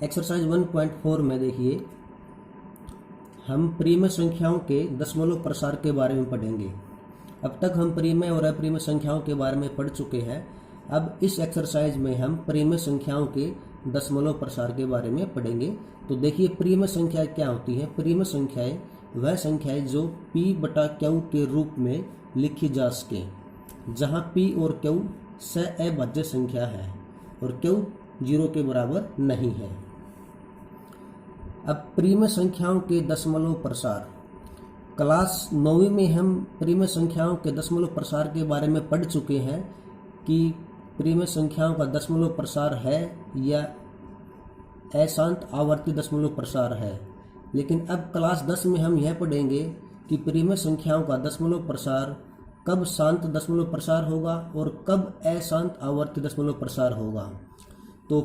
Exercise 1.4 में देखिए हम परिमेय संख्याओं के दशमलव प्रसार के बारे में पढ़ेंगे। अब तक हम परिमेय और अपरिमेय संख्याओं के बारे में पढ़ चुके हैं। अब इस एक्सरसाइज में हम परिमेय संख्याओं के दशमलव प्रसार के बारे में पढ़ेंगे। तो देखिए परिमेय संख्याएं क्या होती हैं। परिमेय संख्याएं वह संख्याएं जो P/Q के रूप में लिखी जा सके, जहां P और Q सअभाज्य संख्या है और Q 0 के बराबर नहीं है। अब परिमेय संख्याओं के दशमलव प्रसार, क्लास 9वीं में हम परिमेय संख्याओं के दशमलव प्रसार के बारे में पढ़ चुके हैं कि परिमेय संख्याओं का दशमलव प्रसार है या अशांत आवर्ती दशमलव प्रसार है। लेकिन अब क्लास 10 में हम यह पढ़ेंगे कि परिमेय संख्याओं का दशमलव प्रसार कब शांत दशमलव प्रसार होगा और कब अशांत आवर्ती दशमलव प्रसार होगा। तो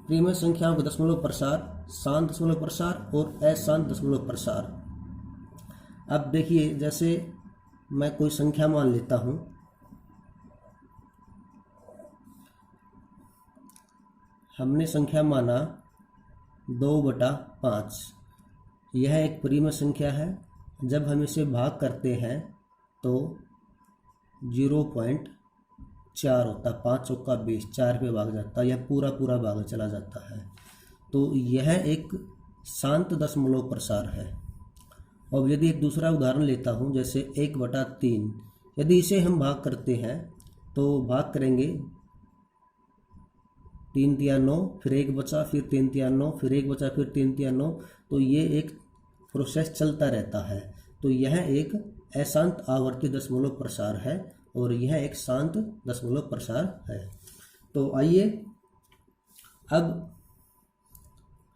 परिमेय संख्याओं का दशमलव प्रसार, शांत दशमलव प्रसार और अशांत दशमलव प्रसार। अब देखिए, जैसे मैं कोई संख्या मान लेता हूं, हमने संख्या माना 2/5। यह एक परिमेय संख्या है। जब हम इसे भाग करते हैं तो 0.4 होता है। 5 चौका 20, 4 पे भाग जाता है, यह पूरा भाग चला जाता है। तो यह एक शांत दशमलव प्रसार है। अब यदि एक दूसरा उदाहरण लेता हूं, जैसे 1/3, यदि इसे हम भाग करते हैं तो भाग करेंगे 3 तिया 9, फिर 1 बचा, फिर 3 तिया 9, फिर 1 बचा, फिर 3 तिया 9। तो ये एक प्रोसेस चलता रहता है। तो यह एक अशांत आवर्ती दशमलव प्रसार है और यह एक शांत दशमलव प्रसार है। तो आइए अब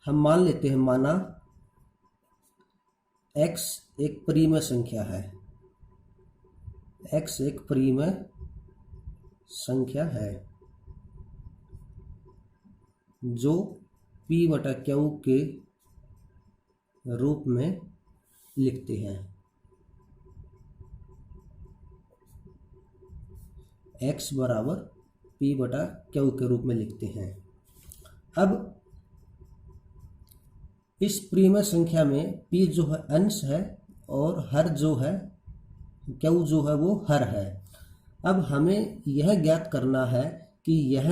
हम मान लेते हैं, माना x एक परिमेय संख्या है। x एक परिमेय संख्या है जो P/Q के रूप में लिखते हैं। x बराबर P/Q के रूप में लिखते हैं। अब इस परिमेय संख्या में P जो है अंश है और हर जो है Q जो है वो हर है। अब हमें यह ज्ञात करना है कि यह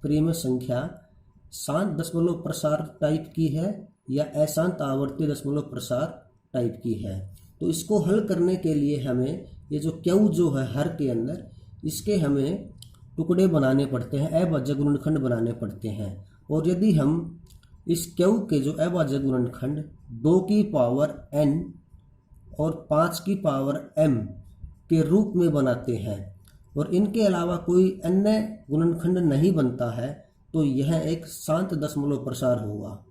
परिमेय संख्या शांत दशमलव प्रसार टाइप की है या अशांत आवर्ती दशमलव प्रसार टाइप की है। तो इसको हल करने के लिए हमें ये जो Q जो है हर के अंदर, इसके हमें टुकड़े बनाने पड़ते हैं, अभाज्य गुणनखंड बनाने पड़ते हैं। और यदि हम इस Q के जो अभाज्य गुणनखंड 2 की पावर n और 5 की पावर m के रूप में बनाते हैं और इनके अलावा कोई अन्य गुणनखंड नहीं बनता है, तो यह एक शांत दशमलव प्रसार होगा।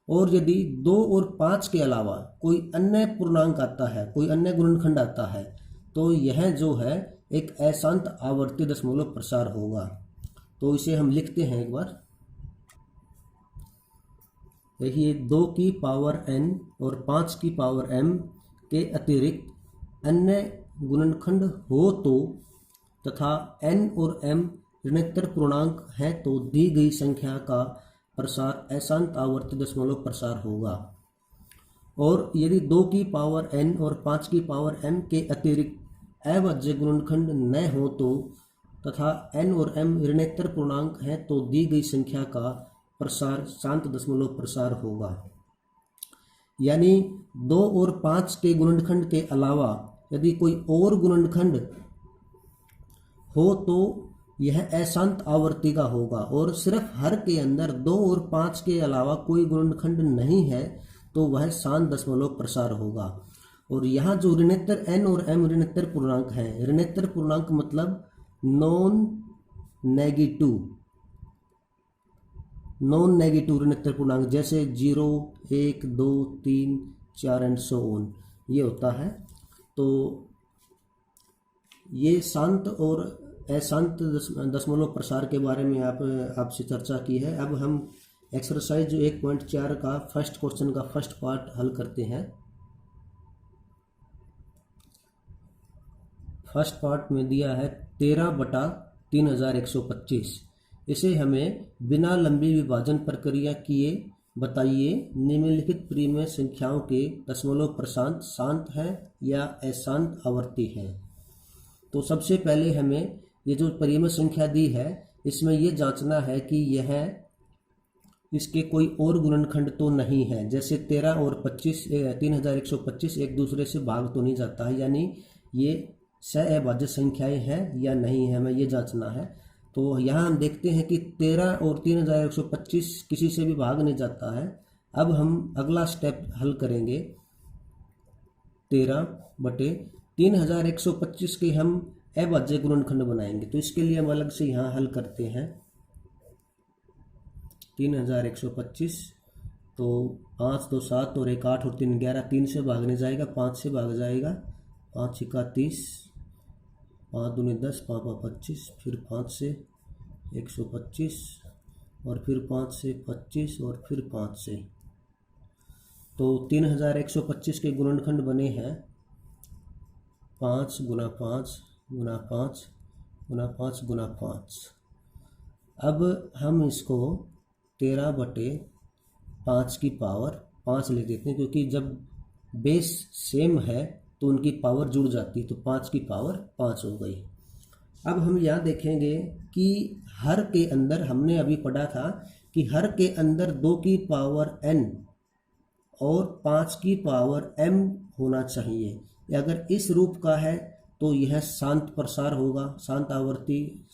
और यदि 2 और 5 के अलावा कोई अन्य पूर्णांक आता है, कोई अन्य गुणनखंड आता है, तो यह जो है एक अशांत आवर्ती दशमलव प्रसार होगा। तो इसे हम लिखते हैं एक बार। देखिए, 2 की पावर n और 5 की पावर m के अतिरिक्त अन्य गुणनखंड हो तो तथा n और m ऋणात्मक पूर्णांक है तो दी गई संख्या का प्रसार अशांत आवर्ती दशमलव प्रसार होगा। और यदि 2 की पावर n और 5 की पावर m के अतिरिक्त अभाज्य गुणनखंड न हो तो तथा n और m ऋणात्मक पूर्णांक है तो दी गई संख्या का प्रसार शांत दशमलव प्रसार होगा। यानी 2 और 5 के गुणनखंड के अलावा यदि कोई और गुणनखंड हो तो यह अशांत आवर्ती का होगा। और सिर्फ हर के अंदर 2 और 5 के अलावा कोई गुणनखंड नहीं है तो वह शांत दशमलव प्रसार होगा। और यहाँ जो ऋणात्मक n और m ऋणात्मक पूर्णांक है, ऋणात्मक पूर्णांक मतलब नॉन नेगेटिव ऋणात्मक पूर्णांक, जैसे 0, 1, 2, 3, 4 एंड सो ऑन, ये होता है। तो ये शांत और अशांत दशमलव प्रसार के बारे में आपसे चर्चा की है। अब हम एक्सरसाइज जो 1.4 का फर्स्ट क्वेश्चन का फर्स्ट पार्ट हल करते हैं। फर्स्ट पार्ट में दिया है 13/3125। इसे हमें बिना लंबी विभाजन प्रक्रिया किए बताइए, निम्नलिखित परिमेय संख्याओं के दशमलव प्रशांत शांत है या अशांत आवर्ती है। तो सबसे पहले हमें ये जो परिमेय संख्या दी है इसमें ये जांचना है कि यह इसके कोई और गुणनखंड तो नहीं है, जैसे 13 और 25 3125 एक दूसरे से भाग तो नहीं जाता है, यानी ये सअभाज्य संख्याएं हैं या नहीं है, हमें ये जांचना है। तो यहाँ हम देखते हैं कि 13 और 3125 किसी से भी भाग नहीं जाता है। अब हम अगला स्टेप हल करेंगे। 13/3125 के हम अभाज्य गुणनखंड बनाएंगे, तो इसके लिए हम अलग से यहाँ हल करते हैं। 3125 तो 5 2 7 और 1 8 और 3 11, 3 से भागने जाएगा, 5 से भाग जाएगा, 5 6 30, 5 दूनी 10, 5 5 25, फिर 5 से 125 और फिर 5 से 25 और फिर 5 से। तो 3125 के गुणनखंड बने हैं 5 गुना 5 गुना 5 गुना 5 गुना 5। अब हम इसको 13/5 की पावर 5 ले देते हैं, क्योंकि जब बेस सेम है तो उनकी पावर जुड़ जाती है, तो 5 की पावर 5 हो गई। अब हम यहाँ देखेंगे कि हर के अंदर हमने अभी पढ़ा था कि हर के अंदर 2 की पावर n और 5 की पावर m होना चाहिए। अगर इस रूप का है तो यह शांत प्रसार होगा, शांत आवर्ती।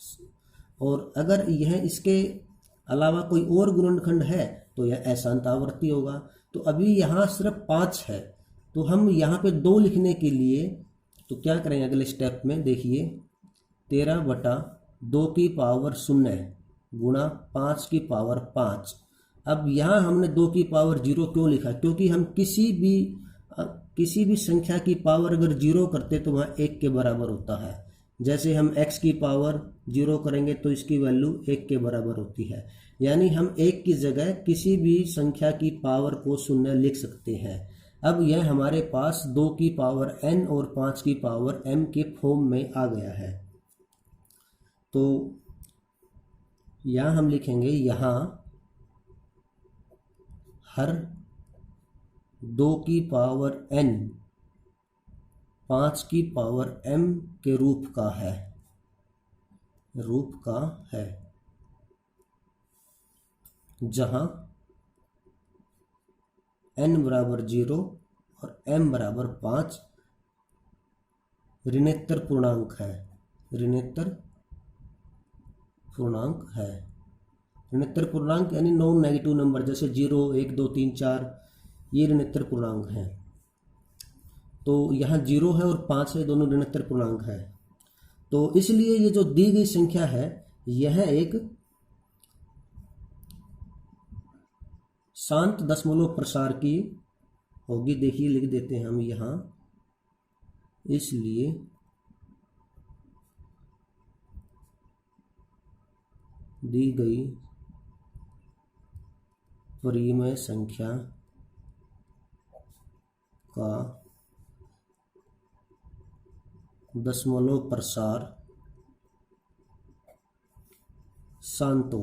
और अगर यह इसके अलावा कोई और गुणनखंड है तो यह अशांत आवर्ती होगा। तो अभी यहाँ सिर्फ 5 है, तो हम यहाँ पे 2 लिखने के लिए तो क्या करेंगे अगले स्टेप में, देखिए 13/2 की पावर 0 गुणा 5 की पावर 5। अब यहाँ हमने 2 की पावर 0 क्यों लिखा, क्योंकि हम किसी भी संख्या की पावर अगर 0 करते तो वहाँ 1 के बराबर होता है। जैसे हम x की पावर 0 करेंगे तो इसकी वैल्यू 1 के बराबर होती है, यानी हम 1 की जगह किसी भी संख्या की पावर को 0 लिख सकते हैं। अब यह हमारे पास 2 की पावर n और 5 की पावर m के फॉर्म में आ गया है। तो यहाँ हम लिखेंगे, यहाँ हर 2 की पावर n 5 की पावर m के रूप का है, जहाँ n बराबर 0 और m बराबर 5 ऋणोत्तर पूर्णांक है। ऋणोत्तर पूर्णांक यानी नॉन नेगेटिव नंबर, जैसे 0 1 2 3 4 ये ऋणोत्तर पूर्णांक है। तो यहाँ 0 है और 5 है, दोनों ऋणोत्तर पूर्णांक है। तो इसलिए ये जो दी गई संख्या है यह एक शांत दशमलव प्रसार की होगी। देखिए लिख देते हैं हम यहाँ, इसलिए दी गई परिमेय संख्या का दशमलव प्रसार शांत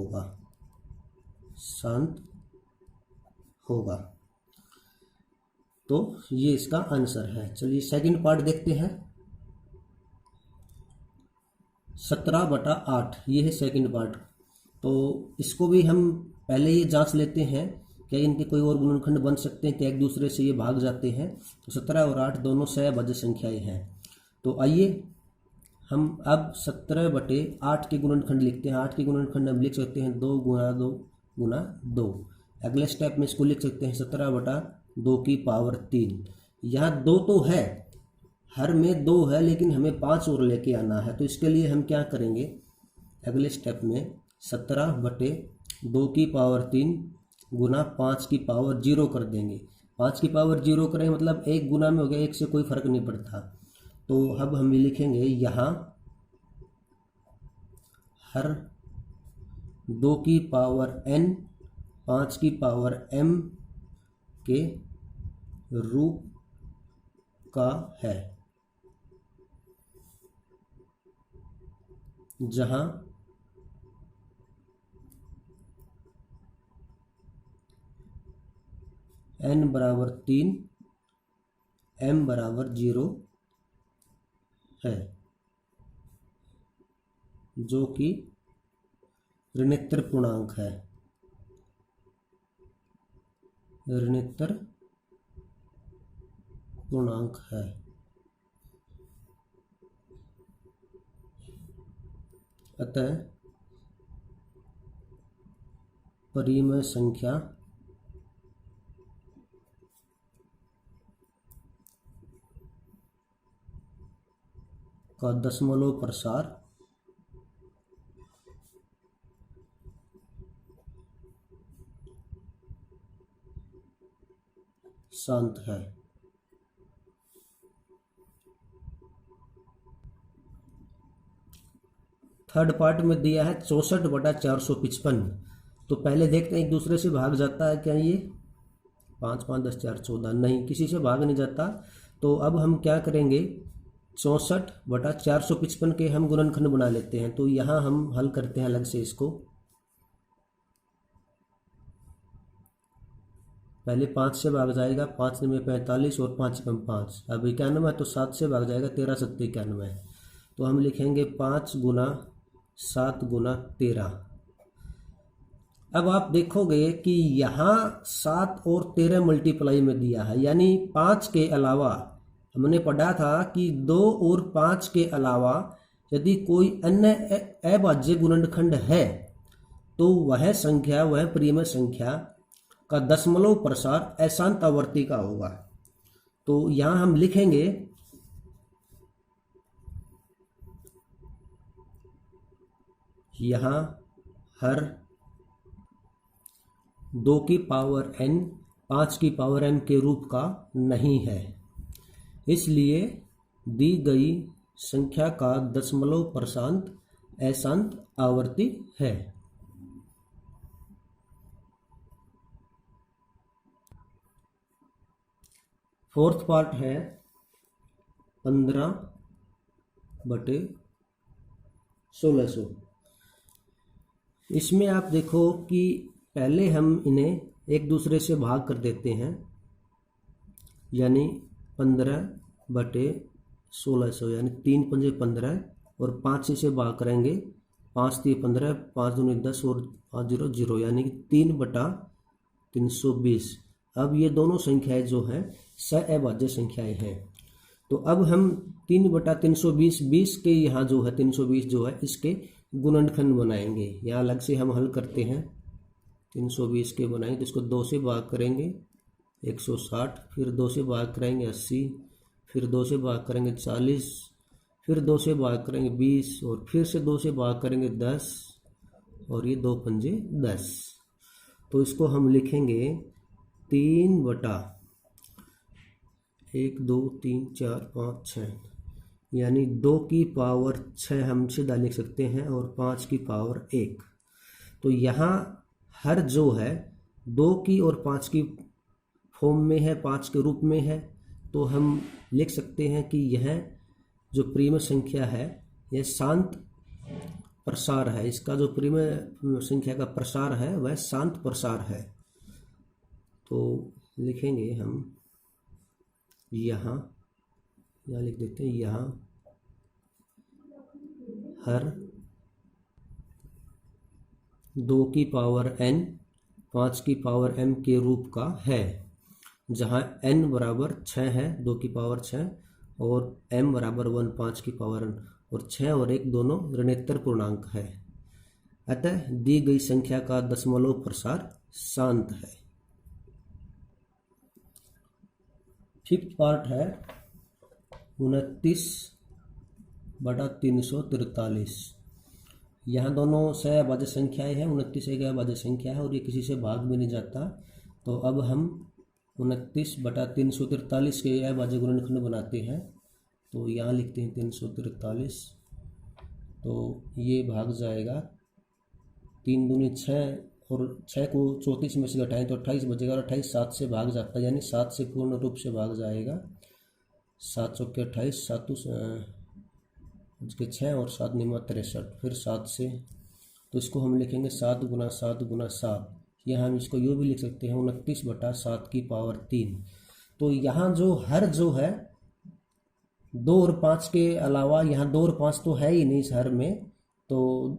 होगा। तो ये इसका आंसर है। चलिए सेकंड पार्ट देखते हैं। 17/8 ये है सेकंड पार्ट। तो इसको भी हम पहले ये जांच लेते हैं क्या इनके कोई और गुणनखंड बन सकते हैं, क्या एक दूसरे से ये भाग जाते हैं। तो 17 और 8 दोनों सहभाज्य संख्याएं हैं। तो आइए हम अब 17/8 के गुणनखंड लिखते हैं। 8 के गुणनखंड हम लिख सकते हैं 2 गुणा 2 गुणा 2। अगले स्टेप में इसको लिख सकते हैं 17/2 की पावर 3। यहाँ 2 तो है, हर में 2 है, लेकिन हमें 5 और लेके आना है। तो इसके लिए हम क्या करेंगे, अगले स्टेप में 17/2 की पावर 3 गुना 5 की पावर 0 कर देंगे। 5 की पावर 0 करें मतलब 1 गुना में हो गया, 1 से कोई फर्क नहीं पड़ता। तो अब हम लिखेंगे यहाँ हर 2 की पावर n 5 की पावर m के रूप का है, जहाँ n बराबर 3, m बराबर 0 है, जो कि ऋणोत्तर पूर्णांक है। ऋणोत्तर पूर्णांक है। अतः परिमेय संख्या का दशमलव प्रसार शांत है। थर्ड पार्ट में दिया है 64/455। तो पहले देखते हैं एक दूसरे से भाग जाता है क्या ये? 5 5 10 4 14, नहीं, किसी से भाग नहीं जाता। तो अब हम क्या करेंगे, 64/455 के हम गुणनखंड बना लेते हैं। तो यहाँ हम हल करते हैं अलग से इसको। पहले 5 से भाग जाएगा, 5 में 45 और 5 कम 5, अब 91, तो 7 से भाग जाएगा, 13 7 91। तो हम लिखेंगे 5 गुना 7 गुना 13। अब आप देखोगे कि यहाँ 7 और 13 मल्टीप्लाई में दिया है, यानी 5 के अलावा हमने पढ़ा था कि 2 और 5 के अलावा यदि कोई अन्य अभाज्य गुणनखंड है तो वह संख्या, वह परिमेय संख्या का दशमलव प्रसार अशांत आवर्ती का होगा। तो यहाँ हम लिखेंगे यहाँ हर 2 की पावर n 5 की पावर m के रूप का नहीं है, इसलिए दी गई संख्या का दशमलव प्रसार अशांत आवर्ती है। फोर्थ पार्ट है 15/1600। इसमें आप देखो कि पहले हम इन्हें एक दूसरे से भाग कर देते हैं, यानी 15/1600, यानी 3 पंजे 15 और 5 से भाग करेंगे, 5 3 15, 5 दूनी 10 और 5 0 0, यानी कि 3/320। अब ये दोनों संख्याएं जो हैं सहअभाज्य संख्याएं हैं। तो अब हम 3/320, 20 के यहाँ जो है 320 जो है इसके गुणनखंड बनाएंगे। यहाँ अलग से हम हल करते हैं, 320 के बनाएंगे तो इसको 2 से भाग करेंगे 160, फिर 2 से भाग करेंगे 80, फिर 2 से भाग करेंगे 40, फिर 2 से भाग करेंगे 20 और फिर से 2 से भाग करेंगे 10 और ये 2 पंजे 10। तो इसको हम लिखेंगे 3/1 2 3 4 5 6, यानी 2 की पावर 6 हम सीधा लिख सकते हैं और 5 की पावर 1। तो यहाँ हर जो है 2 की और 5 की फॉर्म में है, 5 के रूप में है, तो हम लिख सकते हैं कि यह जो परिमेय संख्या है यह शांत प्रसार है। इसका जो परिमेय संख्या का प्रसार है वह शांत प्रसार है। तो लिखेंगे हम यहाँ लिख देते हैं, यहाँ हर 2 की पावर n 5 की पावर m के रूप का है, जहाँ n बराबर 6 है, 2 की पावर 6, और m बराबर 1 5 की पावर n, और 6 और 1 दोनों ऋणोत्तर पूर्णांक है। अतः दी गई संख्या का दशमलव प्रसार शांत है। फिफ्थ पार्ट है 29/343। यहाँ दोनों सहअभाज्य संख्याएं हैं, 29 एक अभाज्य संख्या है और ये किसी से भाग भी नहीं जाता। तो अब हम 29/343 के अभाज्य गुणनखंड बनाते हैं। तो यहाँ लिखते हैं 343, तो ये भाग जाएगा 3 दूनी 6 और 6 को 34 में से घटाएं तो 28 बचेगा, और 28 7 से भाग जाता है, यानी 7 से पूर्ण रूप से भाग जाएगा। 7 चौके 28, 7 के 6 और 7 निमा 63, फिर 7 से, तो इसको हम लिखेंगे 7 गुना 7 गुना 7, या हम इसको यूँ भी लिख सकते हैं 29/7 की पावर 3। तो यहाँ जो हर जो है 2 और 5 के अलावा यहाँ 2 और 5 तो है ही नहीं इस हर में, तो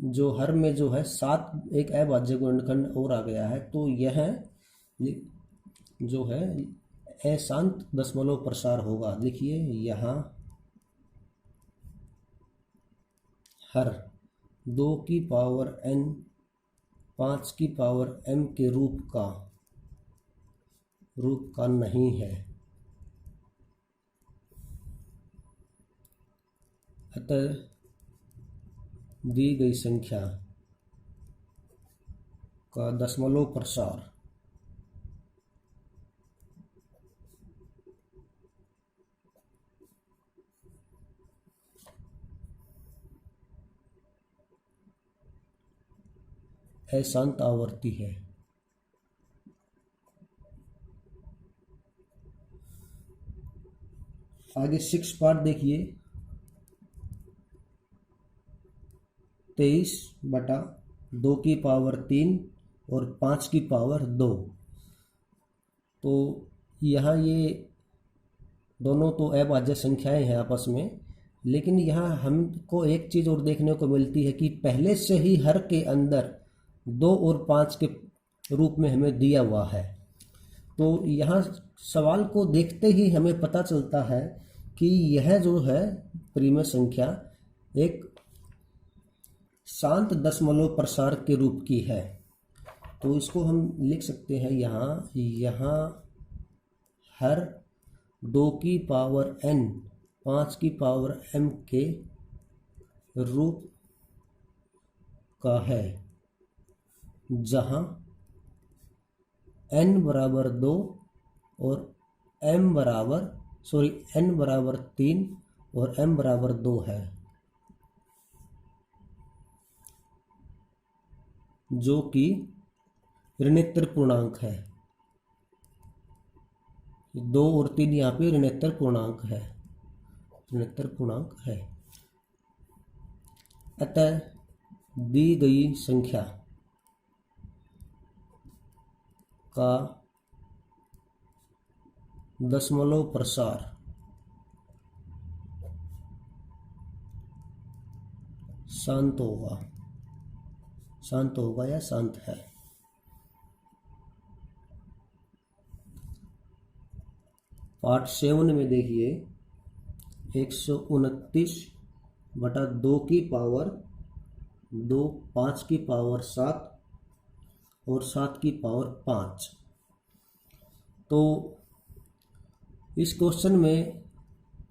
जो हर में जो है 7 एक अभाज्य गुणनखंड और आ गया है। तो यह जो है अशांत दशमलव प्रसार होगा। लिखिए यहाँ हर 2n 5m के रूप का नहीं है। अतः दी गई संख्या का दशमलव प्रसार अशांत आवर्ती है। आगे 6 पार्ट देखिए। 23/2 की पावर 3 और 5 की पावर 2। तो यहाँ ये दोनों तो अभाज्य संख्याएं हैं आपस में, लेकिन यहाँ हमको एक चीज़ और देखने को मिलती है कि पहले से ही हर के अंदर 2 और 5 के रूप में हमें दिया हुआ है। तो यहाँ सवाल को देखते ही हमें पता चलता है कि यह जो है प्रीमय संख्या एक शांत दशमलव प्रसार के रूप की है। तो इसको हम लिख सकते हैं यहाँ हर 2n 5m के रूप का है, जहाँ n बराबर 2 और n बराबर 3 और m बराबर 2 है, जो कि ऋणोत्तर पूर्णांक है। 2 और 3 यहाँ पे ऋणोत्तर पूर्णांक है। अतः दी गई संख्या का दशमलव प्रसार शांत होगा या शांत है। पार्ट 7 में देखिए 129/2 की पावर 2 5 की पावर 7 और 7 की पावर 5। तो इस क्वेश्चन में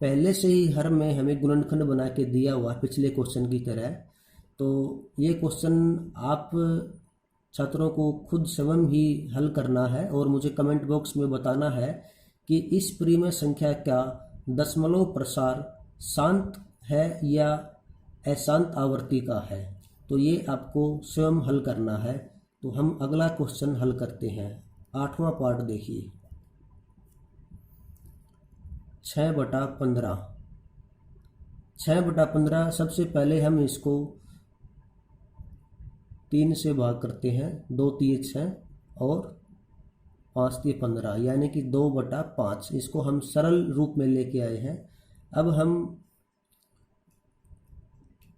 पहले से ही हर में हमें गुणनखंड बना के दिया हुआ है पिछले क्वेश्चन की तरह। तो ये क्वेश्चन आप छात्रों को खुद स्वयं ही हल करना है और मुझे कमेंट बॉक्स में बताना है कि इस प्रीमय संख्या का दशमलव प्रसार शांत है या अशांत आवर्ती का है। तो ये आपको स्वयं हल करना है। तो हम अगला क्वेश्चन हल करते हैं। 8वां पार्ट देखिए 6/15। 6/15 सबसे पहले हम इसको 3 से भाग करते हैं। 2 तिये 6 और 5 तिये 15, यानी कि 2/5। इसको हम सरल रूप में लेके आए हैं। अब हम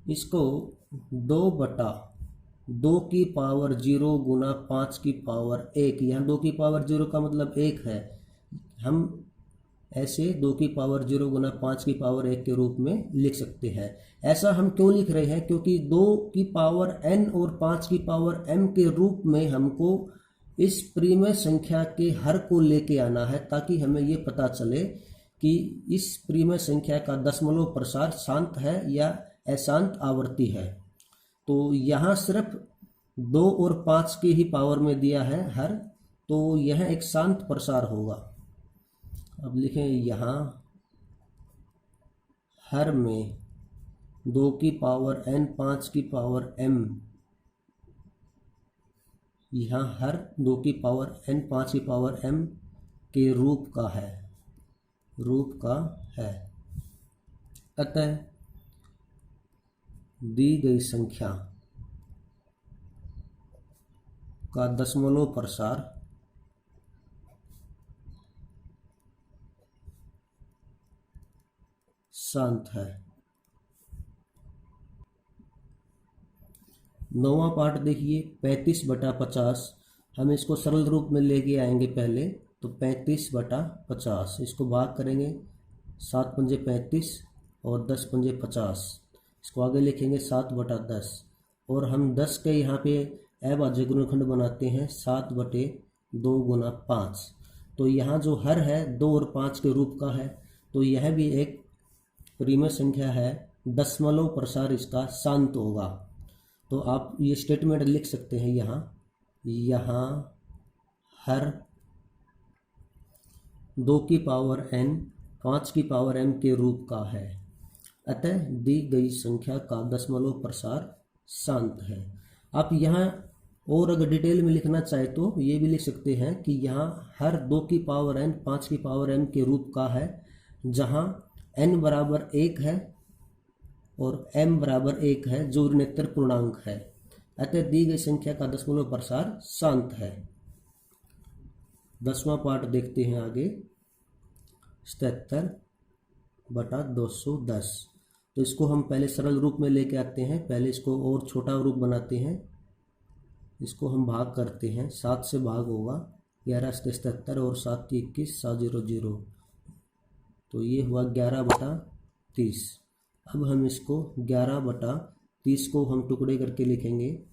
इसको 2/2 की पावर 0 गुना 5 की पावर 1, यहाँ 2 की पावर 0 का मतलब 1 है। हम ऐसे 2 की पावर 0 गुना 5 की पावर 1 के रूप में लिख सकते हैं। ऐसा हम क्यों लिख रहे हैं? क्योंकि 2 की पावर n और 5 की पावर m के रूप में हमको इस प्रीमय संख्या के हर को लेके आना है, ताकि हमें ये पता चले कि इस प्रीमय संख्या का दशमलव प्रसार शांत है या अशांत आवर्ती है। तो यहाँ सिर्फ 2 और 5 की ही पावर में दिया है हर, तो यह एक शांत प्रसार होगा। अब लिखें यहाँ हर में 2 की पावर n 5 की पावर m, यहाँ हर 2 की पावर n 5 की पावर m के रूप का है। अतः दी गई संख्या का दशमलव प्रसार शांत है। 9वां पार्ट देखिए 35/50। हम इसको सरल रूप में लेके आएंगे पहले, तो 35/50 इसको भाग करेंगे, 7 पंजे 35 और 10 पंजे 50। इसको आगे लिखेंगे 7/10 और हम 10 के यहाँ पे अभाज्य गुणनखंड बनाते हैं 7/2 गुना 5। तो यहाँ जो हर है 2 और 5 के रूप का है, तो यह भी एक परिमेय संख्या है, दशमलव प्रसार इसका शांत होगा। तो आप ये स्टेटमेंट लिख सकते हैं यहाँ हर 2 की पावर n 5 की पावर m के रूप का है, अतः दी गई संख्या का दशमलव प्रसार शांत है। आप यहाँ और अगर डिटेल में लिखना चाहे तो ये भी लिख सकते हैं कि यहाँ हर 2 की पावर n 5 की पावर m के रूप का है, जहाँ n बराबर 1 है और m बराबर 1 है जो ऋणात्मक पूर्णांक है, अतः दी गई संख्या का दशमलव प्रसार शांत है। 10वां पार्ट देखते हैं आगे 77/210। तो इसको हम पहले सरल रूप में लेके आते हैं, पहले इसको और छोटा रूप बनाते हैं, इसको हम भाग करते हैं, 7 से भाग होगा, 11 से 77 और 7 21 700, तो ये हुआ 11/30। अब हम इसको 11/30 को हम टुकड़े करके लिखेंगे,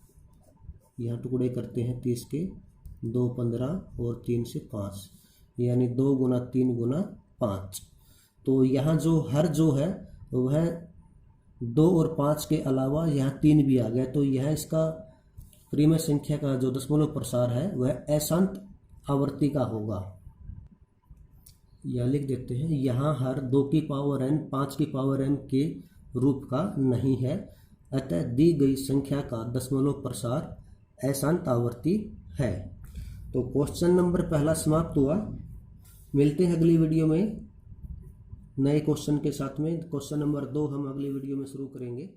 यहाँ टुकड़े करते हैं 30 के, 2 15 और 3 से 5, यानी 2 गुना 3 गुना 5। तो यहाँ जो हर जो है वह 2 और 5 के अलावा यहाँ 3 भी आ गया, तो यह इसका परिमेय संख्या का जो दशमलव प्रसार है वह अशांत आवृत्ति का होगा। यह लिख देते हैं, यहाँ हर 2 की पावर n 5 की पावर m के रूप का नहीं है, अतः दी गई संख्या का दशमलव प्रसार अशांत आवृत्ति है। तो क्वेश्चन नंबर पहला समाप्त हुआ। मिलते हैं अगली वीडियो में नए क्वेश्चन के साथ में। क्वेश्चन नंबर 2 हम अगली वीडियो में शुरू करेंगे।